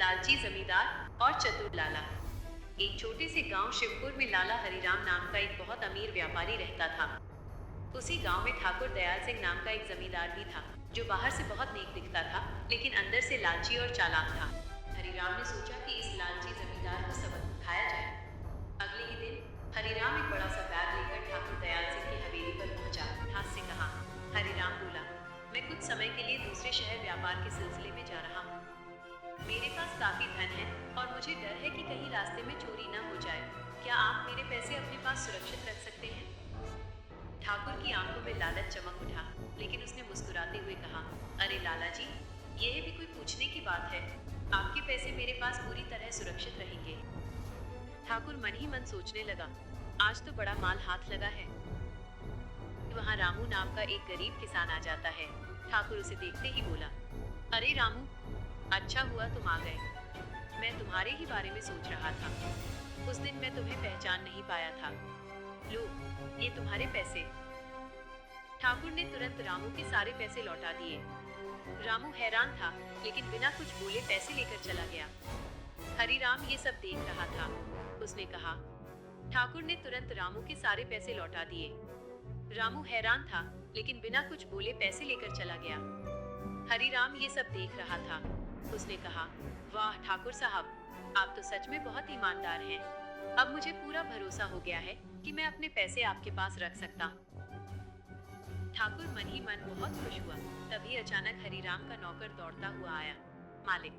लालची जमींदार और चतुर लाला। एक छोटे से गांव शिवपुर में लाला हरिराम नाम का एक बहुत अमीर व्यापारी रहता था। उसी गांव में ठाकुर दयाल सिंह नाम का एक जमींदार भी था, जो बाहर से बहुत नेक दिखता था, लेकिन अंदर से लालची और चालाक था। हरिराम ने सोचा कि इस लालची जमींदार को सबक सिखाया जाए। अगले ही दिन हरिराम एक बड़ा सा बैग लेकर ठाकुर दयाल सिंह की हवेली पर पहुंचा। हाथ से कहा, हरिराम बोला, मैं कुछ समय के लिए दूसरे शहर व्यापार के सिलसिले में जा रहा हूँ। मेरे पास काफी धन है और मुझे डर है कि कहीं रास्ते में चोरी न हो जाए। क्या आप मेरे पैसे अपने पास सुरक्षित रख सकते हैं? ठाकुर की आंखों में लालच चमक उठा, लेकिन उसने मुस्कुराते हुए कहा, अरे लाला जी, यह भी कोई पूछने की बात है। आपके पैसे मेरे पास पूरी तरह सुरक्षित रहेंगे। ठाकुर मन ही मन सोचने लगा, आज तो बड़ा माल हाथ लगा है। वहाँ रामू नाम का एक गरीब किसान आ जाता है। ठाकुर उसे देखते ही बोला, अरे रामू, अच्छा हुआ तुम आ गए। मैं तुम्हारे ही बारे में सोच रहा था। उस दिन मैं तुम्हें पहचान नहीं पाया था। लो, ये तुम्हारे पैसे। ठाकुर ने तुरंत रामू के सारे पैसे लौटा दिए। रामू हैरान था, लेकिन बिना कुछ बोले पैसे लेकर चला गया। हरिराम ये सब देख रहा था। उसने कहा, ठाकुर ने तुरंत रामू के सारे पैसे लौटा दिए। रामू हैरान था, लेकिन बिना कुछ बोले पैसे लेकर चला गया। हरिराम ये सब देख रहा था। उसने कहा, वाह ठाकुर साहब, आप तो सच में बहुत ईमानदार हैं। अब मुझे पूरा भरोसा हो गया है कि मैं अपने पैसे आपके पास रख सकता हूँ। ठाकुर मन ही मन बहुत खुश हुआ। तभी अचानक हरिराम का नौकर दौड़ता हुआ आया। मालिक,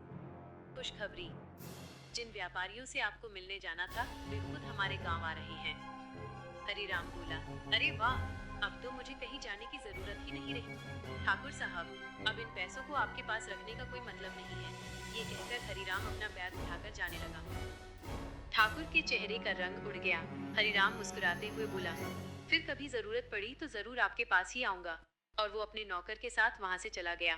खुशखबरी, जिन व्यापारियों से आपको मिलने जाना था, वे खुद हमारे गांव आ रहे हैं। हरिराम बोला, अरे वाह, अब तो मुझे कहीं जाने की जरूरत ही नहीं रही। ठाकुर साहब, अब इन पैसों को आपके पास रखने का कोई मतलब नहीं है। ये कहकर हरिराम अपना बैग उठाकर जाने लगा। ठाकुर के चेहरे का रंग उड़ गया। हरिराम मुस्कुराते हुए बोला, फिर कभी जरूरत पड़ी तो जरूर आपके पास ही आऊंगा। और वो अपने नौकर के साथ वहां से चला गया।